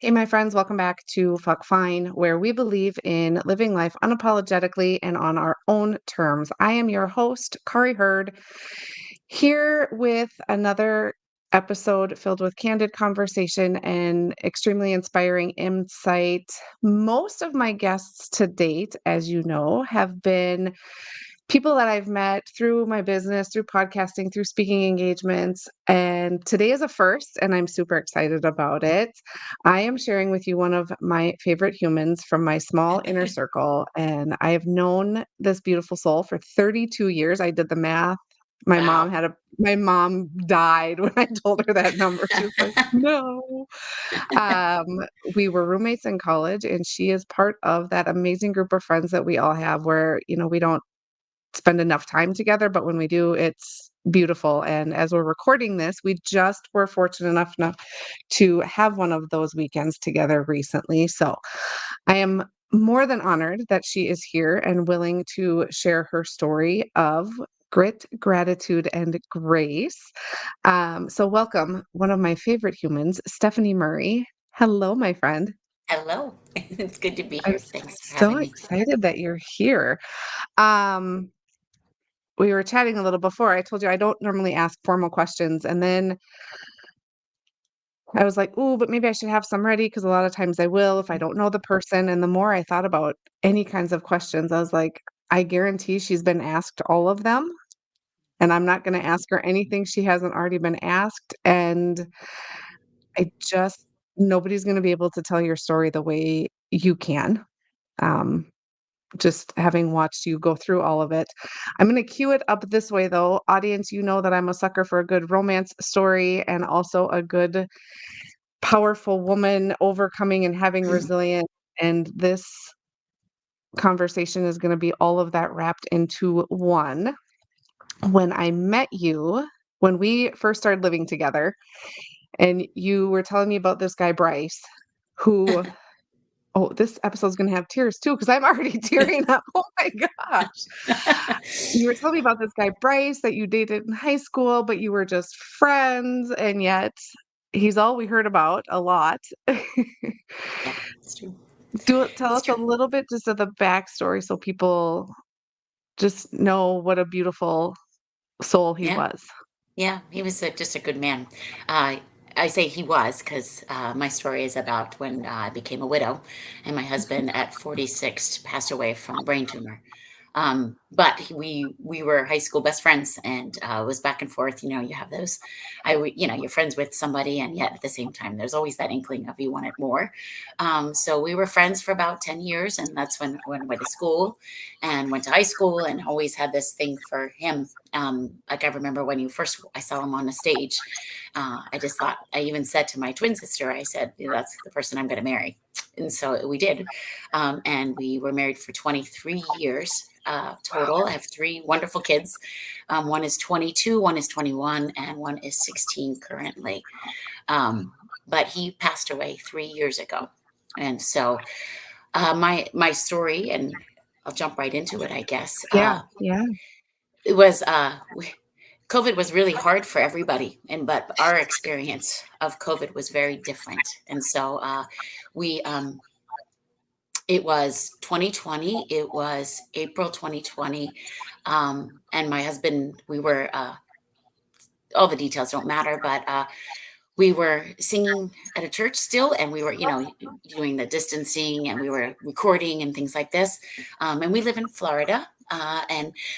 Hey, my friends, welcome back to Fuck Fine, where we believe in living life unapologetically and on our own terms. I am your host, Kari Hurd, here with another episode filled with candid conversation and extremely inspiring insight. Most of my guests to date, as you know, have been people that I've met through my business, through podcasting, through speaking engagements. And today is a first, and I'm super excited about it. I am sharing with you one of my favorite humans from my small inner circle. And I have known this beautiful soul for 32 years. I did the math. Wow. My mom died when I told her that number. She was like, no. Um, we were roommates in college, and she is part of that amazing group of friends that we all have where, we don't spend enough time together, but when we do, it's beautiful. And as we're recording this, we just were fortunate enough to have one of those weekends together recently. So I am more than honored that she is here and willing to share her story of grit, gratitude, and grace. So welcome, one of my favorite humans, Stephanie Murray. Hello, my friend. Hello. It's good to be I'm here. Thanks for so having me. excited that you're here. Um, we were chatting a little before. I told you I don't normally ask formal questions. And then I was like, "Ooh, but maybe I should have some ready because a lot of times I will if I don't know the person." And the more I thought about any kinds of questions, I was like, I guarantee she's been asked all of them. And I'm not going to ask her anything she hasn't already been asked. And I just, nobody's going to be able to tell your story the way you can. Um, just having watched you go through all of it. I'm going to cue it up this way, though. Audience, you know that I'm a sucker for a good romance story and also a good, powerful woman overcoming and having resilience. And this conversation is going to be all of that wrapped into one. When I met you, when we first started living together, and you were telling me about this guy, Bryce, who oh, this episode's gonna have tears too, because I'm already tearing up. Oh my gosh. You were telling me about this guy, Bryce, that you dated in high school, but you were just friends, and yet he's all we heard about a lot. Yeah, it's true. Tell It's us a true. little bit just of the backstory so people just know what a beautiful soul he Yeah. was. Yeah. He was just a good man. Uh, I say he was because my story is about when I became a widow and my husband at 46 passed away from a brain tumor. But we were high school best friends and was back and forth. You know, you have those, you're friends with somebody, and yet at the same time, there's always that inkling of you want it more. So we were friends for about 10 years, and that's when I went to school and went to high school, and always had this thing for him. Like I remember when I saw him on the stage, I just thought, I even said to my twin sister, I said, "You know, that's the person I'm going to marry." And so we did. And we were married for 23 years total. I have three wonderful kids. One is 22, one is 21, and one is 16 currently. But he passed away 3 years ago. And so my story, and I'll jump right into it, I guess. Yeah, yeah, It was COVID was really hard for everybody, but our experience of COVID was very different. And so we it was 2020. It was April 2020. And my husband, we were, all the details don't matter, but we were singing at a church still, and we were, doing the distancing, and we were recording and things like this. And we live in Florida.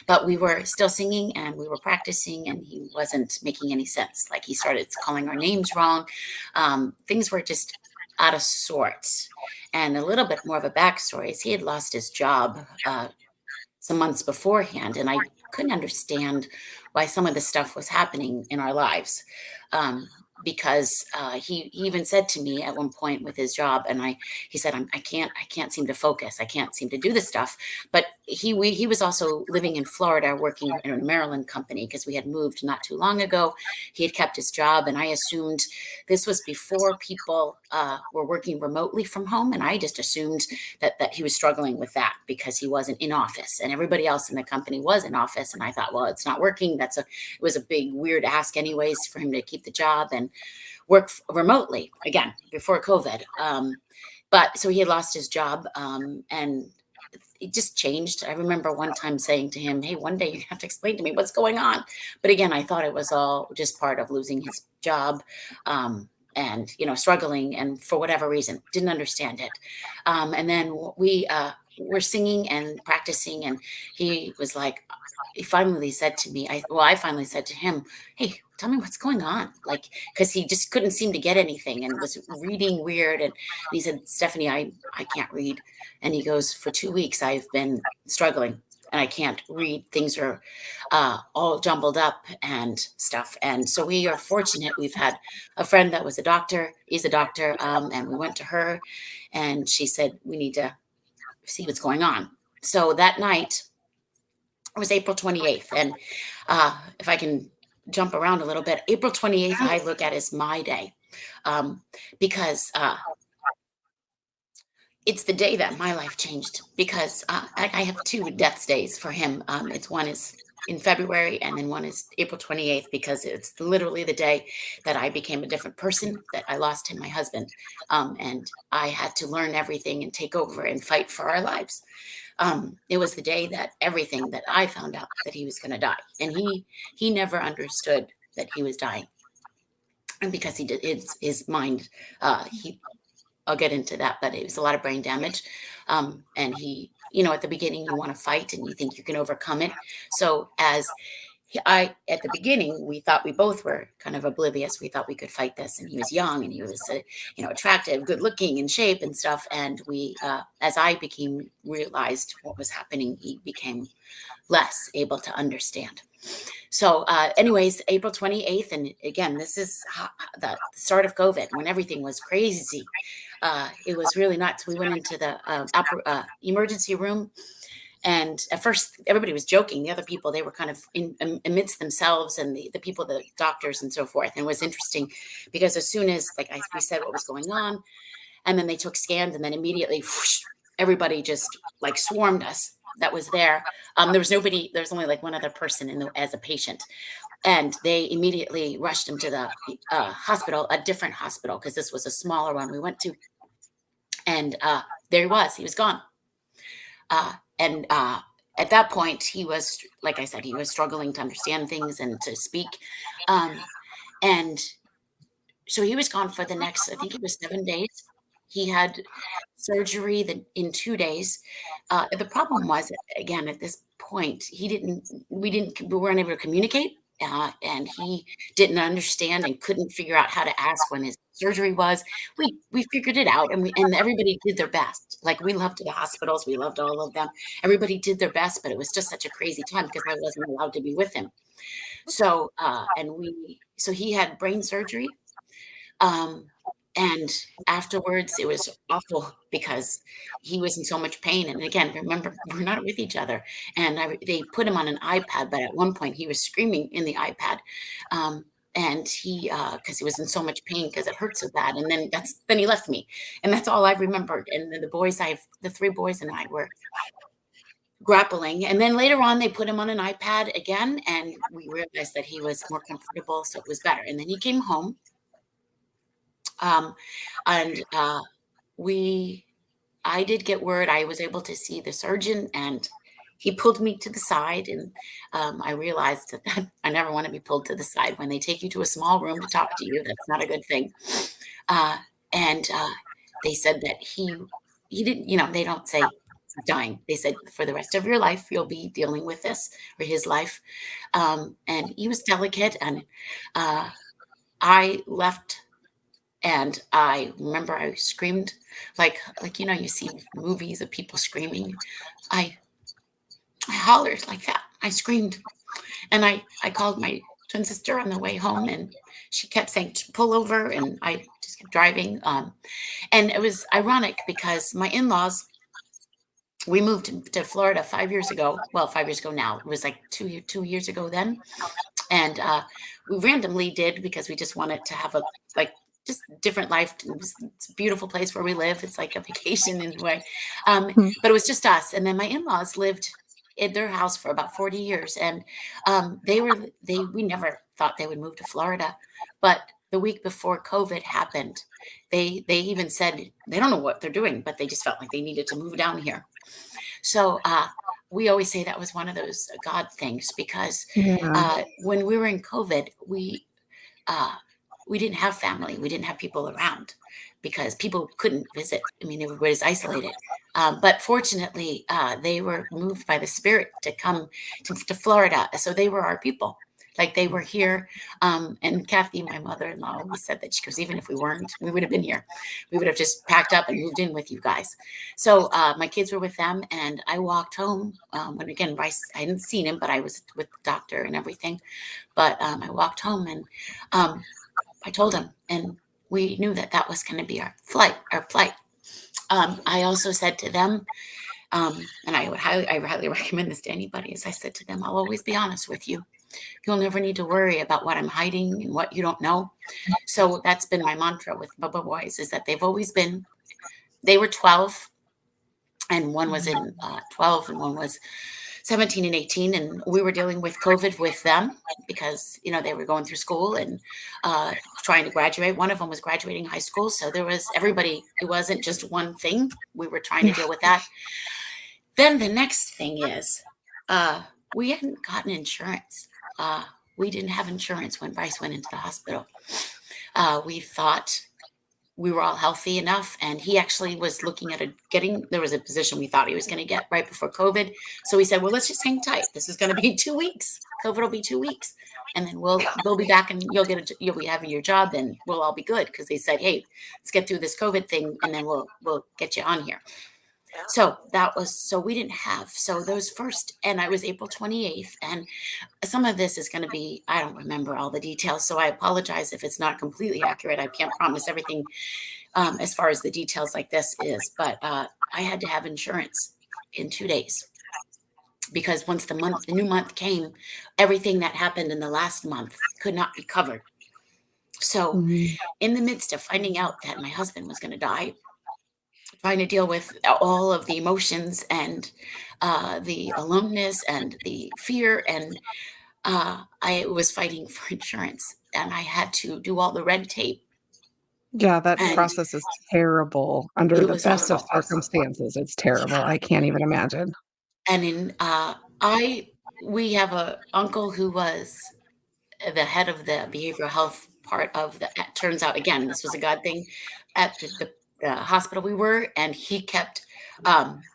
But we were still singing and we were practicing, and he wasn't making any sense. Like, he started calling our names wrong. Things were just out of sorts. And a little bit more of a backstory is he had lost his job some months beforehand, and I couldn't understand why some of this stuff was happening in our lives. Because he even said to me at one point with his job, and he said, I can't seem to focus. I can't seem to do this stuff. But he was also living in Florida, working in a Maryland company, because we had moved not too long ago. He had kept his job, and I assumed this was before people were working remotely from home, and I just assumed that he was struggling with that because he wasn't in office, and everybody else in the company was in office. And I thought, well, it's not working. It was a big weird ask anyways for him to keep the job. And work remotely again before COVID. But so he had lost his job, and it just changed. I remember one time saying to him, "Hey, one day you have to explain to me what's going on." But again, I thought it was all just part of losing his job, and struggling, and for whatever reason, didn't understand it. And then we were singing and practicing, and he was like, he finally said to me, I finally said to him, "Hey, tell me what's going on." Like, because he just couldn't seem to get anything and was reading weird. And he said, "Stephanie, I can't read." And he goes, "For 2 weeks, I've been struggling and I can't read. Things are all jumbled up and stuff." And so we are fortunate. We've had a friend that was a doctor, is a doctor, and we went to her, and she said, "We need to see what's going on." So that night, it was April 28th. And if I can jump around a little bit, April 28th, I look at as my day, because it's the day that my life changed, because I have two death days for him. One is in February, and then one is April 28th, because it's literally the day that I became a different person, that I lost him, my husband. And I had to learn everything and take over and fight for our lives. It was the day that everything that I found out that he was going to die. And he never understood that he was dying. And because he did, his mind, I'll get into that, but it was a lot of brain damage. And he, at the beginning, you want to fight and you think you can overcome it. So at the beginning, we thought we both were kind of oblivious. We thought we could fight this, and he was young, and he was, attractive, good looking, in shape and stuff. And we, as I realized what was happening, he became less able to understand. So anyways, April 28th. And again, this is the start of COVID, when everything was crazy. It was really nuts. We went into the emergency room. And at first, everybody was joking. The other people, they were kind of amidst themselves, and the people, the doctors and so forth. And it was interesting because as soon as, we said what was going on, and then they took scans, and then immediately, whoosh, everybody just swarmed us that was there. There was nobody, there was only one other person as a patient. And they immediately rushed him to the hospital, a different hospital, because this was a smaller one we went to. And there he was gone. And at that point, he was, like I said, he was struggling to understand things and to speak. And so he was gone for the next, I think it was 7 days. He had surgery in 2 days. The problem was, again, at this point, we weren't able to communicate. And he didn't understand and couldn't figure out how to ask when his surgery was. We figured it out, and everybody did their best. We loved the hospitals, we loved all of them. Everybody did their best, but it was just such a crazy time because I wasn't allowed to be with him. So so he had brain surgery. And afterwards, it was awful because he was in so much pain. And again, remember, we're not with each other. And they put him on an iPad, but at one point he was screaming in the iPad. And because he was in so much pain because it hurt so bad. And then he left me. And that's all I remembered. And then the 3 boys and I were grappling. And then later on, they put him on an iPad again. And we realized that he was more comfortable. So it was better. And then he came home. And I did get word. I was able to see the surgeon, and he pulled me to the side. And I realized that I never want to be pulled to the side. When they take you to a small room to talk to you, that's not a good thing. And they said that he didn't, they don't say he's dying. They said for the rest of your life, you'll be dealing with this, or his life. And he was delicate. And I left. And I remember I screamed like you see movies of people screaming. I hollered like that. I screamed. And I called my twin sister on the way home, and she kept saying, "Pull over." And I just kept driving. And it was ironic because my in-laws, we moved to Florida 5 years ago. Well, 5 years ago now. It was 2 years ago then. And we randomly did, because we just wanted to have just different life. It's a beautiful place where we live. It's like a vacation in a way. But it was just us. And then my in-laws lived in their house for about 40 years. And we never thought they would move to Florida. But the week before COVID happened, they even said they don't know what they're doing, but they just felt like they needed to move down here. So we always say that was one of those God things, because Yeah. when we were in COVID, uh, we didn't have family. We didn't have people around because people couldn't visit. I mean, everybody's isolated. But fortunately, they were moved by the Spirit to come to Florida. So they were our people. Like, they were here. And Kathy, my mother-in-law, always said that, because even if we weren't, we would have been here. We would have just packed up and moved in with you guys. So my kids were with them, and I walked home. When, again, Bryce, I hadn't seen him, but I was with the doctor and everything. But I walked home, and I told him, and we knew that that was going to be our plight. I also said to them, and I highly recommend this to anybody, as I said to them, I'll always be honest with you. You'll never need to worry about what I'm hiding and what you don't know. So that's been my mantra with Bubba Boys, is that they were 12, and one was in 12, and one was 17 and 18. And we were dealing with COVID with them because, they were going through school and trying to graduate. One of them was graduating high school. So there was everybody. It wasn't just one thing. We were trying to deal with that. Then the next thing is we hadn't gotten insurance. We didn't have insurance when Bryce went into the hospital. We thought we were all healthy enough, and he actually was looking at there was a position we thought he was going to get right before COVID. So we said, well, let's just hang tight. This is going to be 2 weeks. COVID will be 2 weeks. And then we'll be back, and you'll be having your job, and we'll all be good. Because they said, hey, let's get through this COVID thing, and then we'll get you on here. So we didn't have, so those first, and I was April 28th. And some of this is going to be, I don't remember all the details. So I apologize if it's not completely accurate. I can't promise everything as far as the details like this is, but I had to have insurance in 2 days, because once the new month came, everything that happened in the last month could not be covered. So in the midst of finding out that my husband was going to die, trying to deal with all of the emotions and the aloneness and the fear, and I was fighting for insurance, and I had to do all the red tape. Yeah, that And process is terrible under it the was best of awful. circumstances. It's terrible. I can't even imagine. And we have a uncle who was the head of the behavioral health part of the, it turns out, again, this was a God thing, at the hospital we were, and he kept,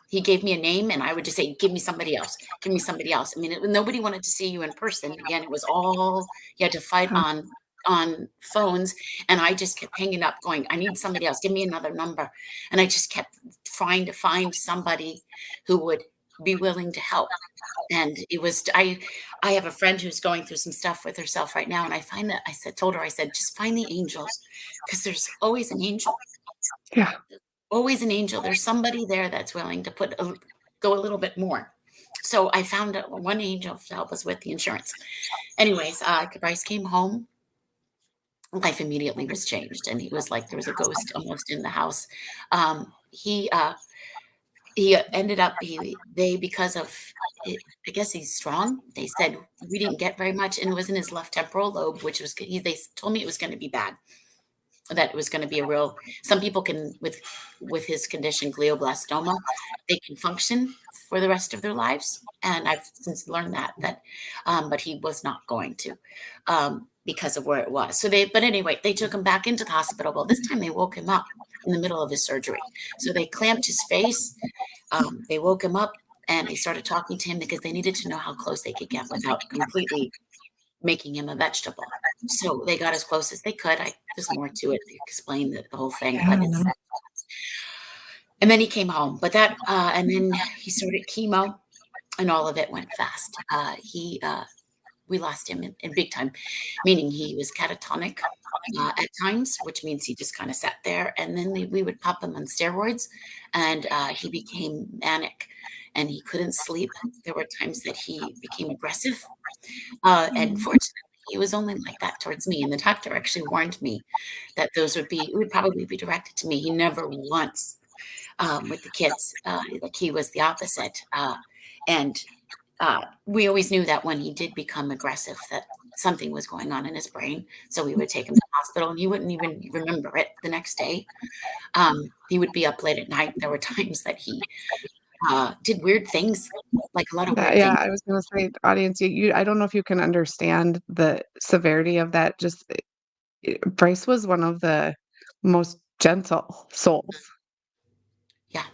he gave me a name, and I would just say, give me somebody else, give me somebody else. I mean, nobody wanted to see you in person. Again, it was all, you had to fight on phones, and I just kept hanging up going, I need somebody else, give me another number. And I just kept trying to find somebody who would be willing to help. And it was, I have a friend who's going through some stuff with herself right now. And I find that told her, just find the angels, because there's always an angel, Yeah. always an angel. There's somebody there that's willing to go a little bit more. So I found one angel to help us with the insurance. Anyways, Bryce came home. Life immediately was changed. And he was like, there was a ghost almost in the house. He ended up, because of it, I guess he's strong. They said we didn't get very much, and it was in his left temporal lobe, which was, they told me it was going to be bad, that it was going to be some people can, with his condition, glioblastoma, they can function for the rest of their lives. And I've since learned that, but he was not going to, because of where it was. But anyway, they took him back into the hospital. Well, this time they woke him up in the middle of his surgery. So they clamped his face. They woke him up, and they started talking to him, because they needed to know how close they could get without completely making him a vegetable. So they got as close as they could. There's more to it to explain the whole thing, but and then he came home. But and then he started chemo, and all of it went fast. We lost him in big time, meaning he was catatonic at times, which means he just kind of sat there. And then we would pop him on steroids, and he became manic, and he couldn't sleep. There were times that he became aggressive. And fortunately, he was only like that towards me. And the doctor actually warned me that it would probably be directed to me. He never once, with the kids, like he was the opposite. And we always knew that when he did become aggressive, that something was going on in his brain. So we would take him to the hospital, and he wouldn't even remember it the next day. He would be up late at night. There were times that he did weird things, like a lot of weird Yeah, things. I was gonna say, audience, I don't know if you can understand the severity of that, just Bryce was one of the most gentle souls. Yeah.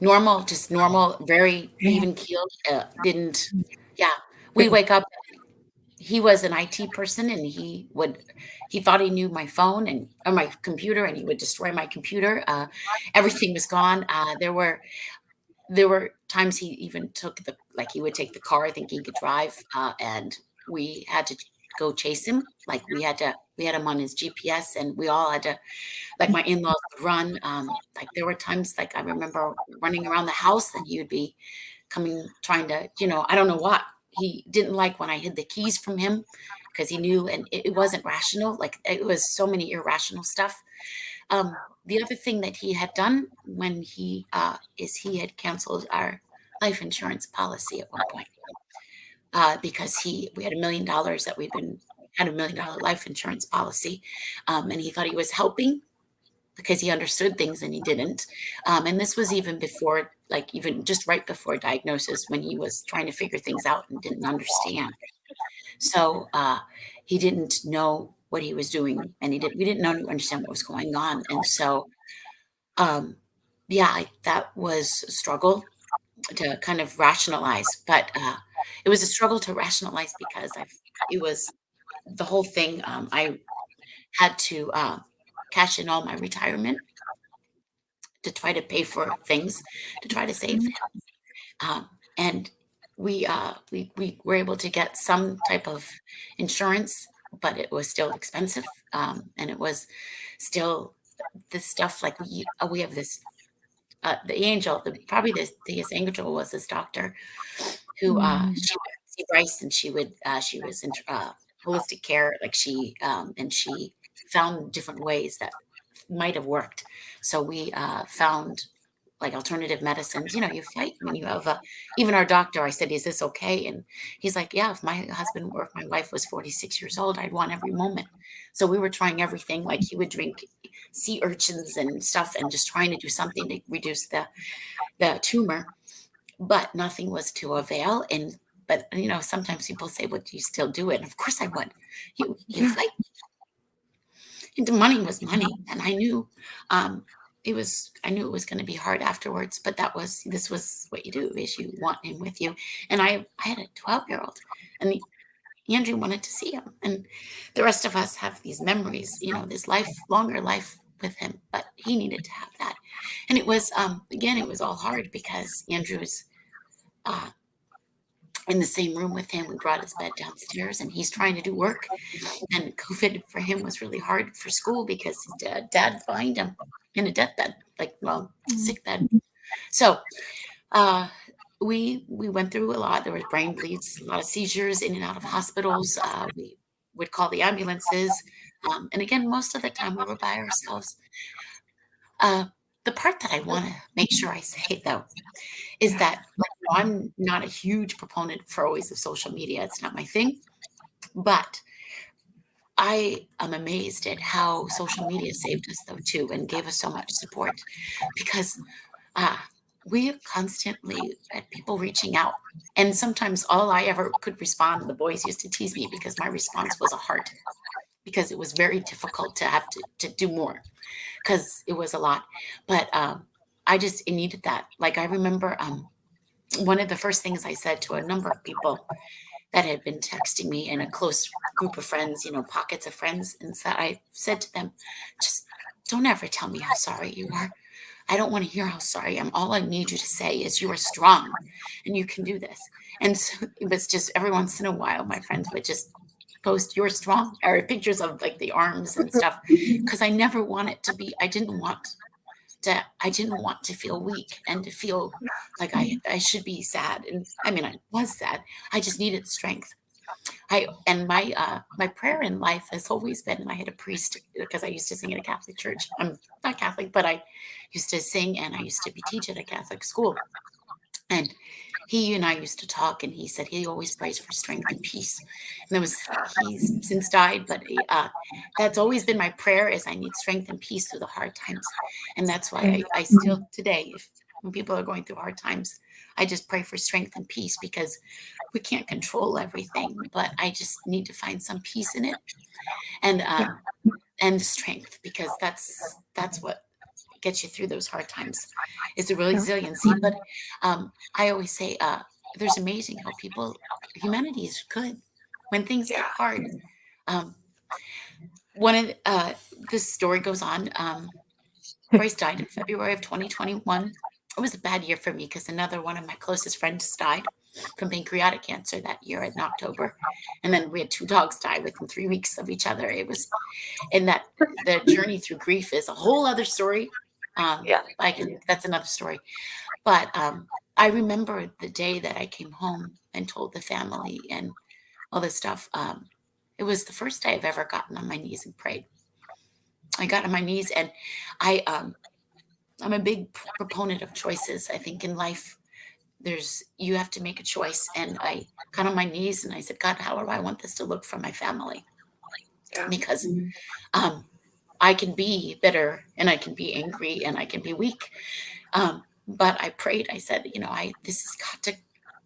Normal, just normal, very Yeah. even keeled, didn't yeah. We Good. wake up, he was an IT person, and he thought he knew my phone and or my computer, and he would destroy my computer. Everything was gone. There were times he even took he would take the car, I think he could drive, and we had to go chase him. Like, we had him on his GPS, and we all had to, like, my in-laws would run. Like, there were times, like, I remember running around the house, and he would be coming, trying to, I don't know what. He didn't like when I hid the keys from him because he knew, and it wasn't rational. Like, it was so many irrational stuff. The other thing that he had done when he had canceled our life insurance policy at one point, because we had $1 million that had $1 million life insurance policy, and he thought he was helping because he understood things and he didn't. And this was even before, like, even just right before diagnosis, when he was trying to figure things out and didn't understand. So he didn't know what he was doing, and we didn't understand what was going on. And so, um, yeah, that was a struggle to kind of rationalize, but it was a struggle to rationalize because it was the whole thing. I had to cash in all my retirement to try to pay for things, to try to save Mhm. him. And we were able to get some type of insurance, but it was still expensive, and it was still this stuff. Like, we have this the angel, probably the biggest angel was this doctor who Mm. she would see Bryce, and she was in holistic care, like and she found different ways that might have worked. So we found, like, alternative medicines. You fight when you have even our doctor. I said, "Is this okay?" And he's like, "Yeah, if my husband or if my wife was 46 years old, I'd want every moment." So we were trying everything. Like, he would drink sea urchins and stuff, and just trying to do something to reduce the tumor, but nothing was to avail. But sometimes people say, "Would you still do it?" And of course I would. You Yeah. fight. And the money was money, and um, I knew it was going to be hard afterwards. But this was what you do, is you want him with you. And I had a 12-year-old, and Andrew wanted to see him, and the rest of us have these memories, this longer life with him. But he needed to have that, and it was again, it was all hard because Andrew's uh, in the same room with him. We brought his bed downstairs, and he's trying to do work. And COVID for him was really hard for school because his dad behind him in a deathbed, Mm. sick bed. So uh, we went through a lot. There was brain bleeds, a lot of seizures, in and out of hospitals. We would call the ambulances. And again, most of the time we were by ourselves. Uh, the part that I want to make sure I say, though, is Yeah. that, like, I'm not a huge proponent for always of social media. It's not my thing. But I am amazed at how social media saved us, though, too, and gave us so much support, because uh, we constantly had people reaching out. And sometimes all I ever could respond, the boys used to tease me because my response was a heart, because it was very difficult to have to do more, because it was a lot. But I needed that. Like, I remember one of the first things I said to a number of people that had been texting me, in a close group of friends, pockets of friends. And so I said to them, just don't ever tell me how sorry you are. I don't want to hear how sorry I am. All I need you to say is you are strong and you can do this. And so it was just every once in a while, my friends would just post "you're strong" or pictures of, like, the arms and stuff. Cause I never wanted to be, I didn't want to feel weak and to feel like I should be sad. And I mean, I was sad. I just needed strength. My prayer in life has always been, and I had a priest, because I used to sing at a Catholic church. I'm not Catholic, but I used to sing, and I used to be teach at a Catholic school. And he and I used to talk, and he said he always prays for strength and peace. And he's since died, but that's always been my prayer, is I need strength and peace through the hard times. And that's why Yeah. I still today, when people are going through hard times, I just pray for strength and peace, because we can't control everything, but I just need to find some peace in it, and Yeah. and strength, because that's what gets you through those hard times, is the Yeah. resiliency. But I always say, there's amazing how humanity is good when things get hard. Um, one of this story goes on. Bryce died in February of 2021. It was a bad year for me, because another one of my closest friends died from pancreatic cancer that year in October. And then we had 2 dogs die within 3 weeks of each other. It was, and that the journey through grief is a whole other story. Yeah. That's another story. But I remember the day that I came home and told the family and all this stuff. It was the first day I've ever gotten on my knees and prayed. I got on my knees, and I'm a big proponent of choices. I think in life, you have to make a choice. And I got on my knees and I said, God, how do I want this to look for my family? Yeah. Because um, I can be bitter, and I can be angry, and I can be weak. But I prayed. I said, this has got to,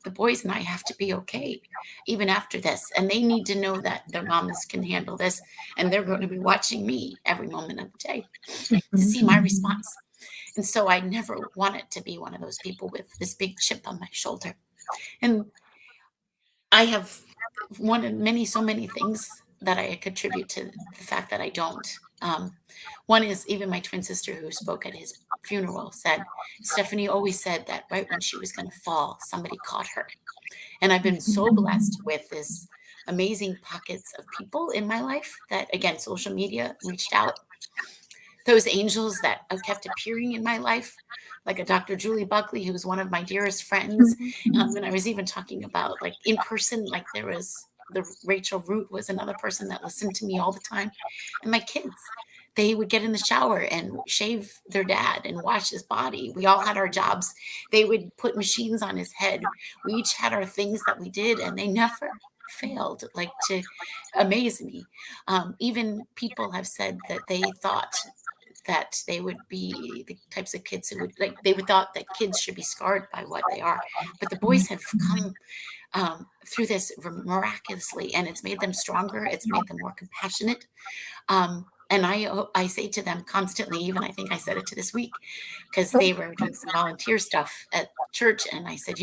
the boys and I have to be okay, even after this. And they need to know that their moms can handle this. And they're going to be watching me every moment of the day to see my response. And so I never wanted to be one of those people with this big chip on my shoulder. And I have so many things that I contribute to the fact that I don't. One is, even my twin sister who spoke at his funeral said, Stephanie always said that right when she was going to fall, somebody caught her. And I've been so blessed with this amazing pockets of people in my life that, again, social media reached out. Those angels that have kept appearing in my life, like a Dr. Julie Buckley, who was one of my dearest friends. And I was even talking about, like, in person, like there was the Rachel Root was another person that listened to me all the time. And my kids, they would get in the shower and shave their dad and wash his body. We all had our jobs. They would put machines on his head. We each had our things that we did, and they never failed, like, to amaze me. Even people have said that they thought that they would be the types of kids who would, like, they would thought that kids should be scarred by what they are. But the boys have come through this miraculously, and it's made them stronger. It's made them more compassionate. And I say to them constantly, even I think I said it to this week, because they were doing some volunteer stuff at church. And I said,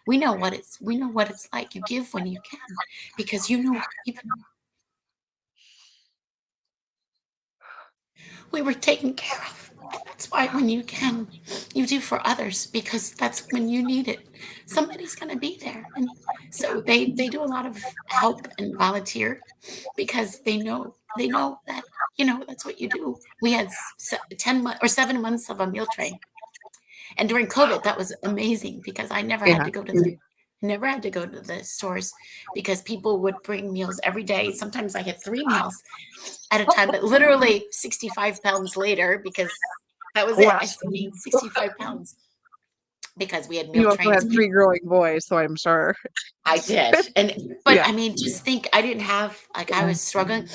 we know what it's like. You give when you can, because we were taken care of. That's why when you can, you do for others, because that's when you need it. Somebody's going to be there. And so they do a lot of help and volunteer, because they know that, that's what you do. We had 7 months of a meal train. And during COVID, that was amazing, because I never had to go to the stores, because people would bring meals every day. Sometimes I had 3 meals at a time, but literally 65 pounds later, because that was it. Wow. I still gained 65 pounds because we had meal You also trains. had 3 growing boys, so I'm sure. I did. But Yeah. I mean, just think, I didn't have, like, I was struggling.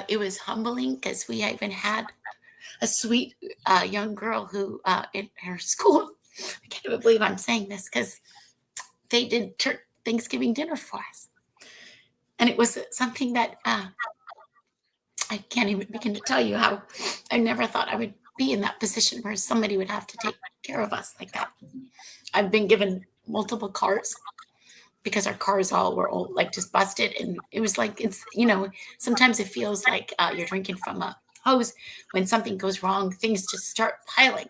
It was humbling, because we even had a sweet young girl who in her school, I can't even believe I'm saying this, because they did Thanksgiving dinner for us. And it was something that I can't even begin to tell you how I never thought I would be in that position where somebody would have to take care of us like that. I've been given multiple cars, because our cars all were old, like, just busted. And it was like, sometimes it feels like you're drinking from a hose. When something goes wrong, things just start piling.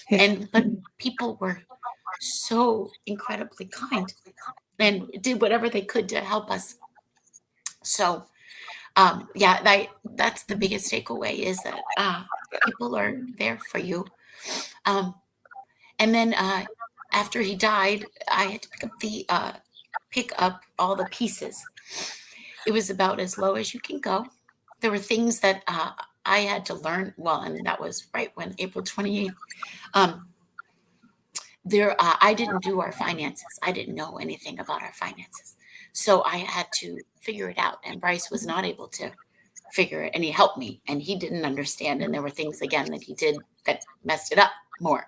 But people were so incredibly kind and did whatever they could to help us. So that's the biggest takeaway, is that people are there for you. And then after he died, I had to pick up all the pieces. It was about as low as you can go. There were things that I had to learn. Well, and that was right when April 28th. I didn't do our finances. I didn't know anything about our finances. So I had to figure it out. And Bryce was not able to figure it. And he helped me and he didn't understand. And there were things again that he did that messed it up more.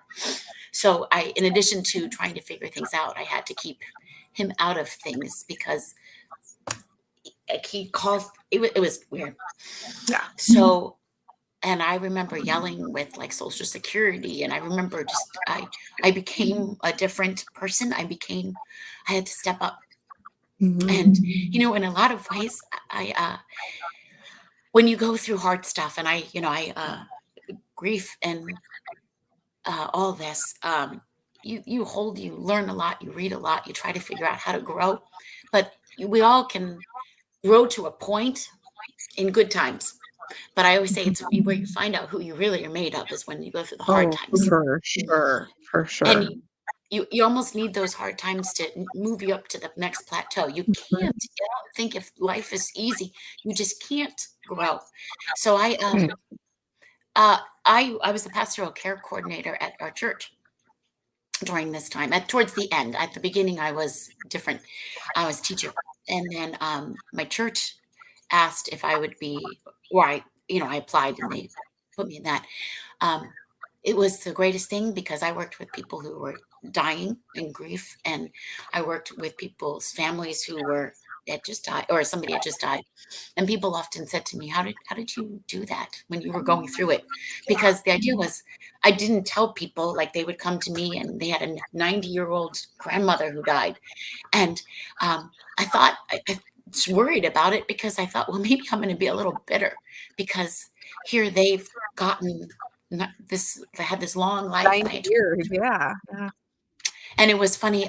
So in addition to trying to figure things out, I had to keep him out of things because he called, it was weird. Yeah. So, and I remember yelling with like Social Security, and I remember just I became a different person. I had to step up, and in a lot of ways, when you go through hard stuff, and grief and all this, you learn a lot, you read a lot, you try to figure out how to grow, but we all can grow to a point in good times. But I always say it's where you find out who you really are made of is when you go through the hard times. For sure. For sure. And you almost need those hard times to move you up to the next plateau. You can't, I don't think if life is easy, you just can't grow. So I was the pastoral care coordinator at our church during this time. Towards the end, at the beginning, I was different. I was teacher. And then my church asked if I would be, or I applied and they put me in that. It was the greatest thing because I worked with people who were dying in grief, and I worked with people's families who had just died, or somebody had just died. And people often said to me, how did you do that when you were going through it? Because the idea was I didn't tell people, like they would come to me and they had a 90-year-old grandmother who died. And I thought I was worried about it because I thought, well, maybe I'm going to be a little bitter because here they've gotten they had this long life. 9 years, yeah. And it was funny.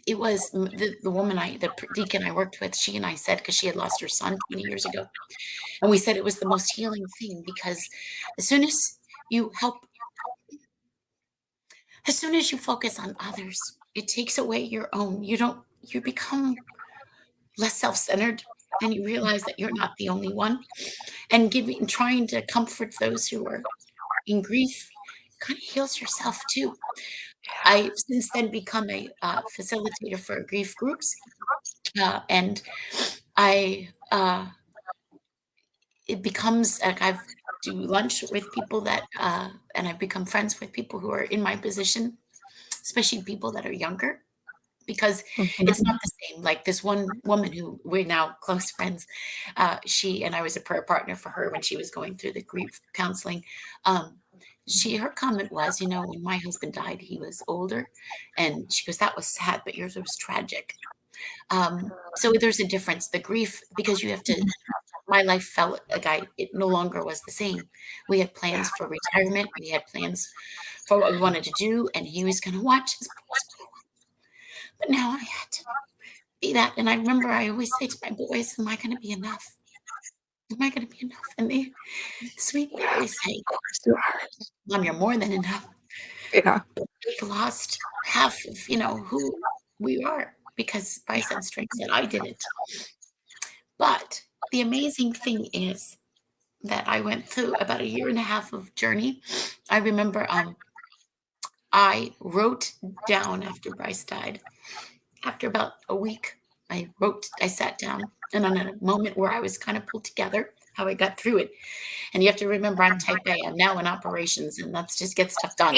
It was the woman the deacon I worked with, she and I said, because she had lost her son 20 years ago. And we said it was the most healing thing because as soon as you focus on others, it takes away your own. You become less self-centered and you realize that you're not the only one. And trying to comfort those who are in grief kind of heals yourself too. I've since then become a facilitator for grief groups, and it becomes like I've do lunch with people that, and I've become friends with people who are in my position, especially people that are younger, because it's not the same. Like this one woman who we're now close friends, she and I was a prayer partner for her when she was going through the grief counseling. Her comment was, when my husband died, he was older, and she goes, that was sad, but yours was tragic. So there's a difference, the grief, because you have to, my life felt like it no longer was the same. We had plans for retirement. We had plans for what we wanted to do, and he was going to watch his boys grow up. But now I had to be that. And I remember I always say to my boys, am I going to be enough? Am I going to be enough? And they sweetly always say, Mom, you're more than enough. Yeah. We've lost half of, who we are because Bryce had strengths that I didn't. But the amazing thing is that I went through about 1.5 years of journey. I remember I wrote down after Bryce died, after about a week, I sat down, and on a moment where I was kind of pulled together, how I got through it. And you have to remember, I'm type A. I'm now in operations, and that's just get stuff done.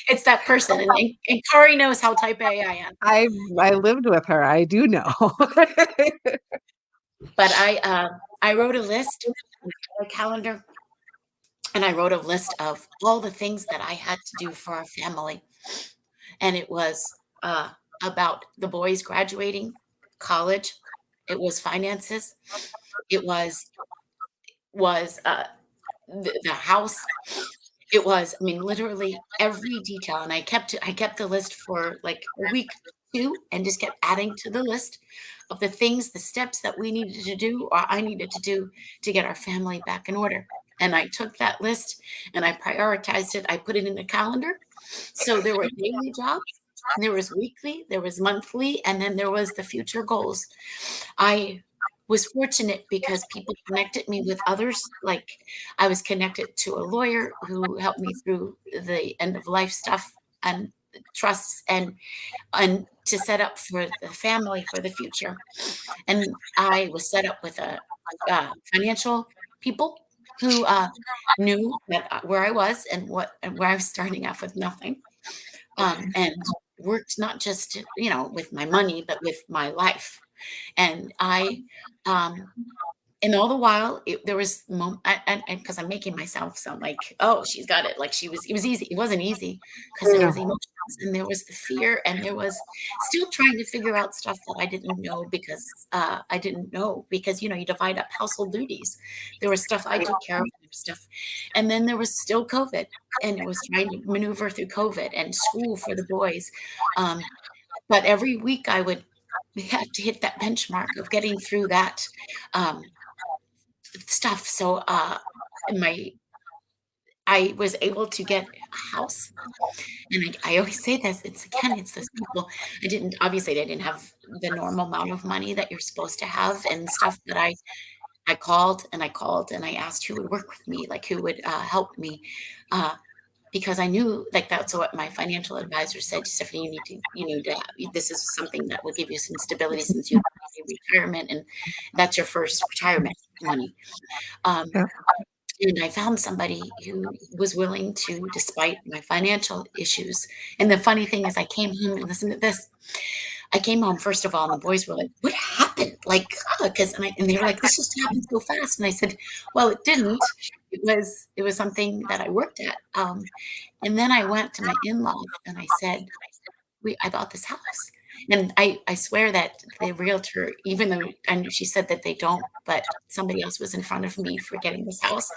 It's that person. And Kari knows how type A I am. I lived with her. I do know. But I wrote a list, a calendar, and I wrote a list of all the things that I had to do for our family. And it was about the boys graduating college. It was finances. It was the house. It was, literally every detail. And I kept the list for like a week or two and just kept adding to the list of the things, the steps that we needed to do, or I needed to do to get our family back in order. And I took that list and I prioritized it. I put it in a calendar. So there were daily jobs, there was weekly, there was monthly, and then there was the future goals. I was fortunate because people connected me with others. Like I was connected to a lawyer who helped me through the end of life stuff. and trusts and to set up for the family for the future. And I was set up with a financial people who knew that where I was and where I was starting off with nothing, and worked not just with my money but with my life. And I and all the while, there was and because I'm making myself sound like, oh, she's got it. Like it was easy. It wasn't easy because there was No. emotions and there was the fear and there was still trying to figure out stuff that I didn't know because you divide up household duties. There was stuff I took care of, there was stuff, and then there was still COVID, and it was trying to maneuver through COVID and school for the boys. Um, but every week I would have to hit that benchmark of getting through that. Um, Stuff. So my I was able to get a house, and I always say this. It's those people. I didn't have the normal amount of money that you're supposed to have and stuff. But I called and I called and I asked who would work with me, like who would help me. Uh, because I knew like that's what my financial advisor said. Stephanie, this is something that will give you some stability since you have a retirement and that's your first retirement money. Um, Yeah. and I found somebody who was willing to, despite my financial issues. And the funny thing is, I came home and listen to this. I came home first of all, and the boys were like, "What happened?" Like, because and they were like, "This just happened so fast." And I said, "Well, it didn't. It was something that I worked at." And then I went to my in-laws and I said, I bought this house. And I swear that the realtor, even though I knew she said that they don't, but somebody else was in front of me for getting this house.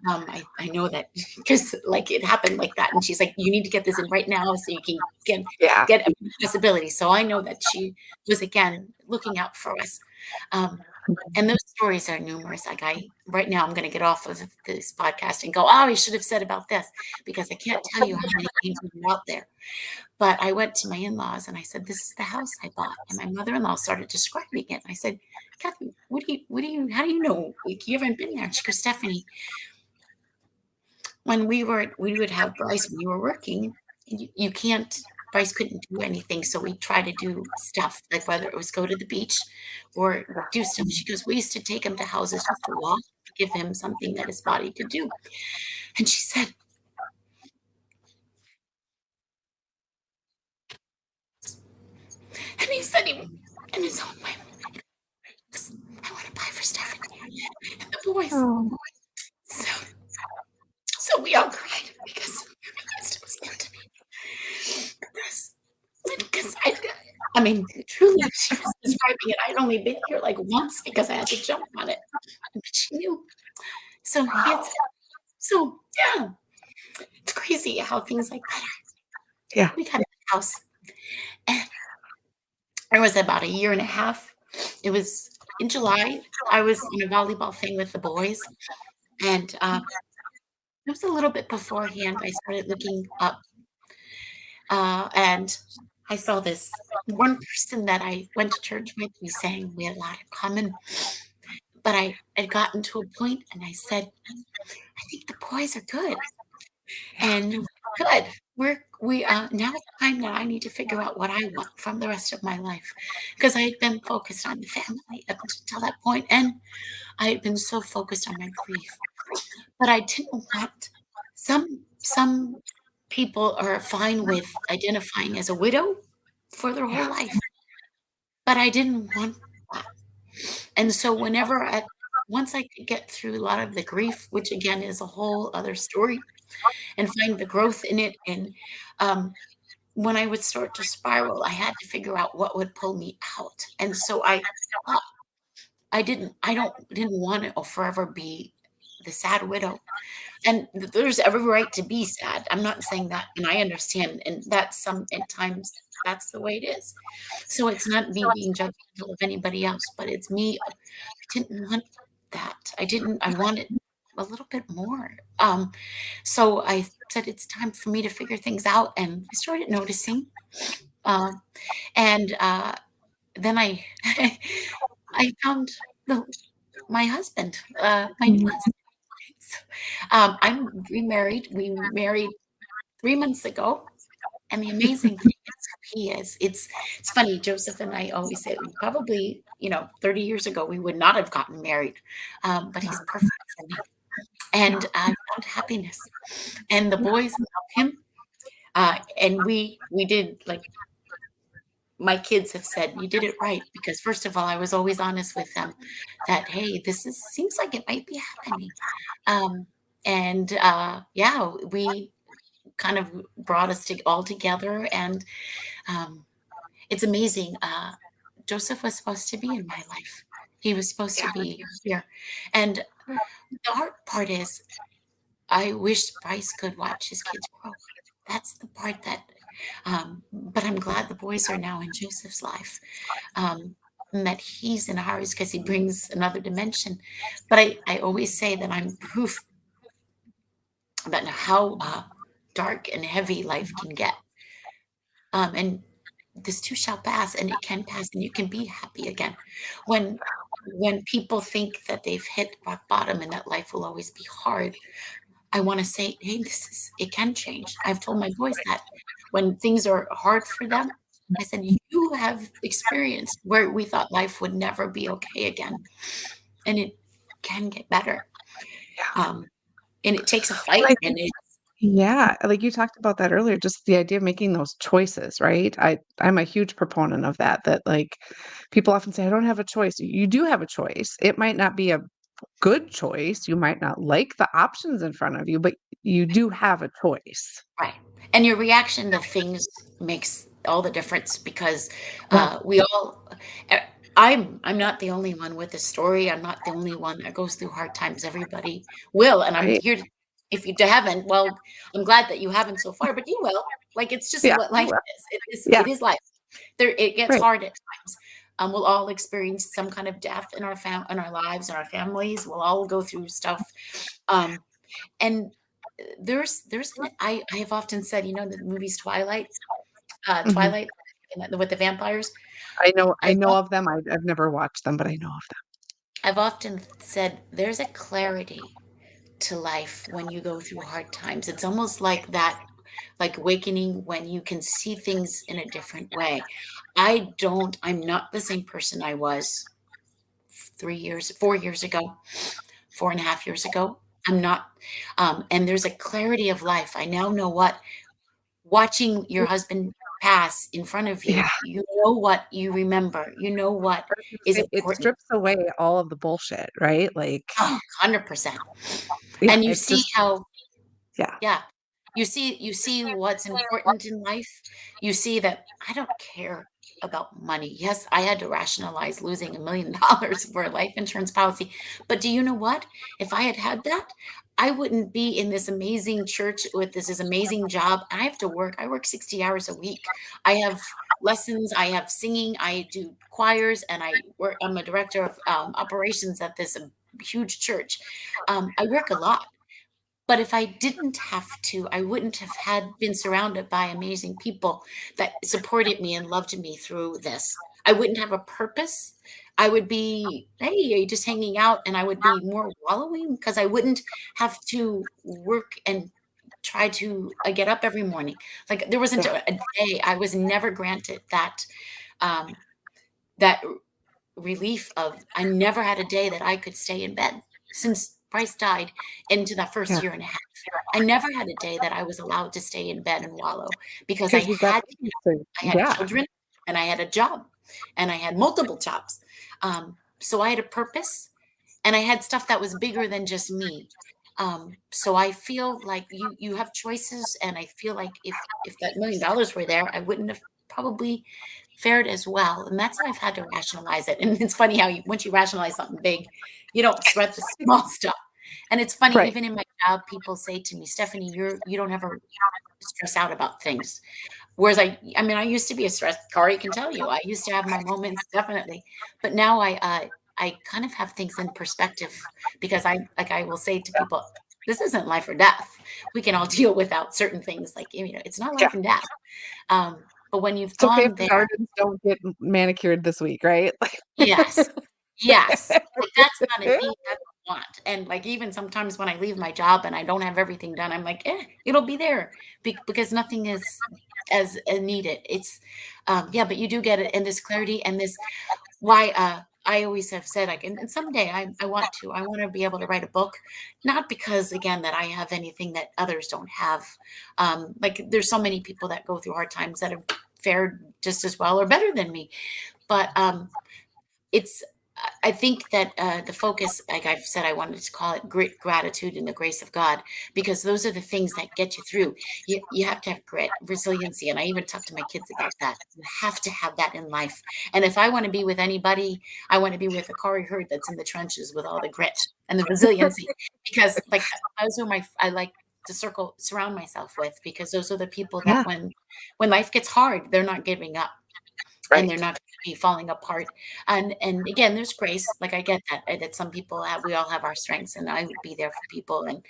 I know that because like it happened like that. And she's like, you need to get this in right now so you can Yeah. get a possibility. So I know that she was again looking out for us. Um, and those stories are numerous. Like right now I'm going to get off of this podcast and go, oh, I should have said about this because I can't tell you how many things are out there. But I went to my in-laws and I said, this is the house I bought. And my mother-in-law started describing it. I said, Kathy, how do you know? Like, you haven't been there. And she goes, Stephanie, when we would have Bryce when you were working, you can't, Bryce couldn't do anything. So we try to do stuff like whether it was go to the beach or do stuff. She goes, we used to take him to houses just to walk, to give him something that his body could do. And she said, and he said, in his own way, I want to buy for Stephanie and the boys. Oh. So we all cried because we realized it was meant to be. Because I mean, truly, she was describing it. I'd only been here like once because I had to jump on it, but she knew. So yeah, it's crazy how things like that are. Yeah. We got a house, and it was about a year and a half. It was in July. I was in a volleyball thing with the boys, and it was a little bit beforehand. I started looking up, and I saw this one person that I went to church with. We sang, we had a lot in common. But I had gotten to a point, and I said, I think the boys are good, and good. We now it's time that I need to figure out what I want from the rest of my life, because I had been focused on the family up until that point, and I had been so focused on my grief. But I didn't want some people are fine with identifying as a widow for their whole life, but I didn't want that. And so once I could get through a lot of the grief, which again is a whole other story, and find the growth in it, and um, when I would start to spiral, I had to figure out what would pull me out. And so I thought didn't want to forever be the sad widow. And there's every right to be sad. I'm not saying that, and I understand, and that's at times that's the way it is. So it's not me being judgmental of anybody else, but it's me. I didn't want that. I wanted a little bit more. So I said it's time for me to figure things out, and I started noticing. Um, and then I I found my husband, my new Mhm. husband. I'm remarried. We married 3 months ago, And the amazing thing is who he is. It's funny, Joseph and I always say probably, 30 years ago, we would not have gotten married. But he's perfect for me. And I found happiness. And the boys love him. And we did, like, my kids have said, you did it right. Because first of all, I was always honest with them that, hey, seems like it might be happening. Um, and yeah, we kind of brought us all together. And um, it's amazing. Joseph was supposed to be in my life. He was supposed to be here. And the hard part is, I wish Bryce could watch his kids grow. That's the part but I'm glad the boys are now in Joseph's life, and that he's in ours because he brings another dimension. But I always say that I'm proof about how dark and heavy life can get. And this too shall pass, and it can pass, and you can be happy again. When when people think that they've hit rock bottom and that life will always be hard, I want to say, hey, it can change. I've told my boys that when things are hard for them, I said, you have experienced where we thought life would never be okay again, and it can get better. Um, and it takes a Well, fight, I and think yeah, like you talked about that earlier, just the idea of making those choices, right? I'm a huge proponent of that, like, people often say, "I don't have a choice." You do have a choice. It might not be a good choice, you might not like the options in front of you, but you do have a choice. right. And your reaction to things makes all the difference because Yeah, we all. eh, I'm not the only one with a story. I'm not the only one that goes through hard times. Everybody will, and I'm right? here. If you haven't, well, I'm glad that you haven't so far, but you will. Like, it's just Yeah, what you life will. is. It Yeah, is life. It gets right. hard at times. We'll all experience some kind of death in in our lives, in our families. We'll all go through stuff. Um, and I have often said, the movies Mhm. Twilight, with the vampires. I I've know of- of them, I've never watched them, but I know of them. I've often said there's a clarity to life when you go through hard times. It's almost like that, like awakening when you can see things in a different way. I'm not the same person I was 4 years ago, 4.5 years ago. I'm not. And there's a clarity of life. I now know what watching your husband pass in front of Yeah, you, you know what you remember, you know what I was gonna is say it important. strips away all of the bullshit, right? Like, Oh, 100%. yeah, And you it see just how, yeah, yeah, you see what's important in life. You see that I don't care about money. Yes, I had to rationalize losing $1 million for a life insurance policy. But do you know what? If I had had that, I wouldn't be in this amazing church with this amazing job. I have to work. I work 60 hours a week. I have lessons. I have singing. I do choirs, and I'm a director of operations at this huge church. I work a lot. But if I didn't have to, I wouldn't have been surrounded by amazing people that supported me and loved me through this. I wouldn't have a purpose. I would be, hey, just hanging out, and I would be more wallowing because I wouldn't have to work and try to get up every morning. Like, there wasn't yeah, a day I was never granted um, that relief of. I never had a day that I could stay in bed since Bryce died into that first yeah, year and a half. I never had a day that I was allowed to stay in bed and wallow because I because you've got had the I had yeah, children, and I had a job, and I had multiple jobs. So I had a purpose, and I had stuff that was bigger than just me. So I feel like you have choices, and I feel like if that $1 million were there, I wouldn't have probably fared as well. And that's how I've had to rationalize it. And it's funny how once you rationalize something big, you don't sweat the small stuff. And it's funny, right. even in my job, people say to me, Stephanie, you don't ever stress out about things. Whereas I mean, I used to be a stress. Kari can tell you, I used to have my moments, definitely, but now I kind of have things in perspective because I will say to people, this isn't life or death. We can all deal without certain things, like, it's not Yeah, life and death. But when you've it's okay if gone the there, gardens don't get manicured this week, right? yes, yes, like, that's not a need, that's a want. And, like, even sometimes when I leave my job and I don't have everything done, I'm like, it'll be there because nothing is. as needed. It's yeah, but you do get it, and this clarity and this why I always have said like, and someday I want to be able to write a book, not because again that I have anything that others don't have. Like there's so many people that go through hard times that have fared just as well or better than me, but it's I think that the focus, like I've said, I wanted to call it grit, gratitude, and the grace of God, because those are the things that get you through. You have to have grit, resiliency, and I even talk to my kids about that. You have to have that in life. And if I want to be with anybody, I want to be with a Corey Hurd that's in the trenches with all the grit and the resiliency, because like those are my I like to surround myself with, because those are the people that Yeah, when life gets hard, they're not giving up and they're right. not going to be falling apart. And again, there's grace. Like I get that that some people have, we all have our strengths, and I would be there for people. And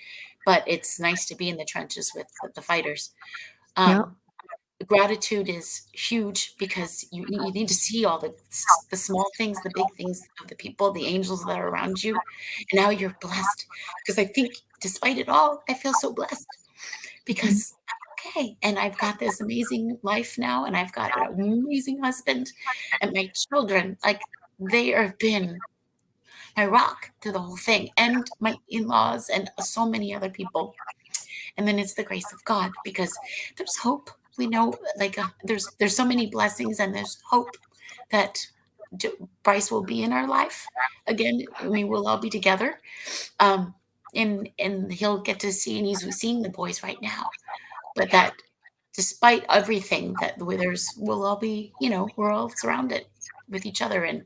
but it's nice to be in the trenches with the fighters. Yeah. Um, Gratitude is huge because you need to see all the small things, the big things of the people, the angels that are around you, and how you're blessed. Because I think despite it all, I feel so blessed Mhm. because I'm okay. And I've got this amazing life now, and I've got an amazing husband, and my children, like they have been my rock through the whole thing, and my in-laws, and so many other people. And then it's the grace of God because there's hope. We know, like, there's so many blessings, and there's hope that Bryce will be in our life again. I mean, we'll all be together, um, and he'll get to see, and he's seeing the boys right now, but that despite everything that we'll all be, we're all surrounded with each other. And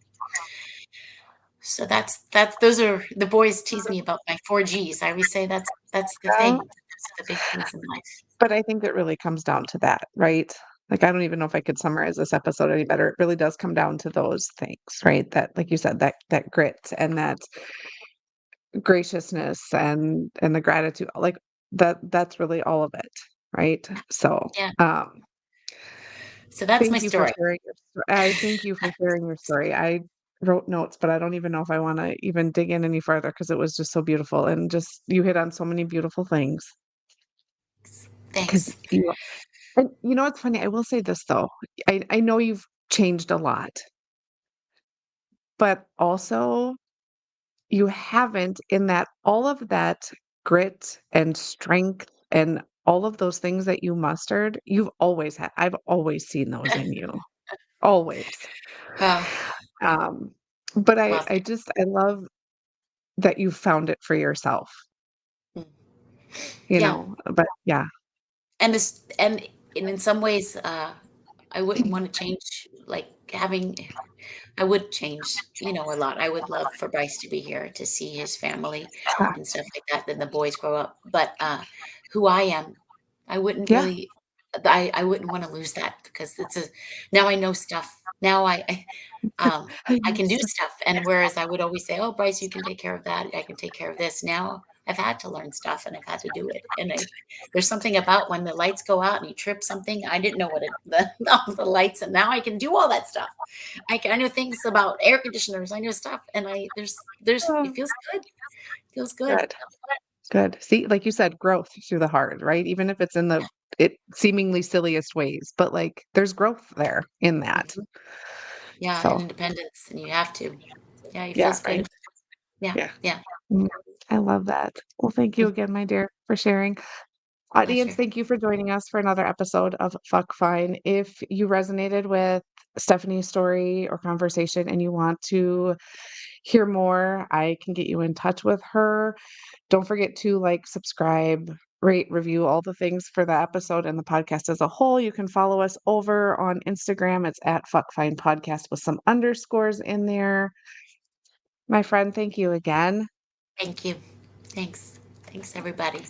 so that's those are the boys tease me about my 4Gs. I always say that's the thing. Yeah, Those are the big things in life. but I think it really comes down to that, right? Like, I don't even know if I could summarize this episode any better. It really does come down to those things, right? That, like you said, that grit and that graciousness and the gratitude, like that's really all of it, right? So, Yeah. So that's my thank you for story. sharing your I thank you for sharing your story. I wrote notes, but I don't even know if I wanna even dig in any further because it was just so beautiful and just you hit on so many beautiful things. Because Thanks. you and you know what's funny? I will say this though. I know you've changed a lot, but also you haven't in that all of that grit and strength and all of those things that you mustered, you've always had. I've always seen those in you. Always. Oh, Um, but well, I love that you found it for yourself, mm, you yeah. know? But yeah. And this and in some ways, I wouldn't want to change like having I would change, a lot. I would love for Bryce to be here to see his family Yeah. and stuff like that, then the boys grow up. But, who I am, I wouldn't Yeah. really I wouldn't wanna lose that because it's a now I know stuff. Now I can do Yes. stuff, and whereas I would always say, "Oh, Bryce, you can take care of that. I can take care of this." Now I've had to learn stuff, and I've had to do it, and there's something about when the lights go out and you trip something, I didn't know what it the all the lights, and now I can do all that stuff. I know things about air conditioners. I know stuff, and there's it Oh, feels good. Feels good. good. Good. See, like you said, growth through the hard, right? Even if it's in the it seemingly silliest ways, but like there's growth there in that. Mhm. Yeah, and So, independence, and you have to. Yeah, it yeah, feels right. good. Yeah, Yeah. yeah. Mm, I love that. Well, thank you Mm, again, my dear, for sharing. Audience, pleasure. thank you for joining us for another episode of Fuck Fine. If you resonated with Stephanie's story or conversation and you want to hear more, I can get you in touch with her. Don't forget to like, subscribe, rate, review, all the things for the episode and the podcast as a whole. You can follow us over on Instagram. It's at Fuck Fine Podcast with some underscores in there. My friend, thank you again. Thank you. Thanks. Thanks, everybody.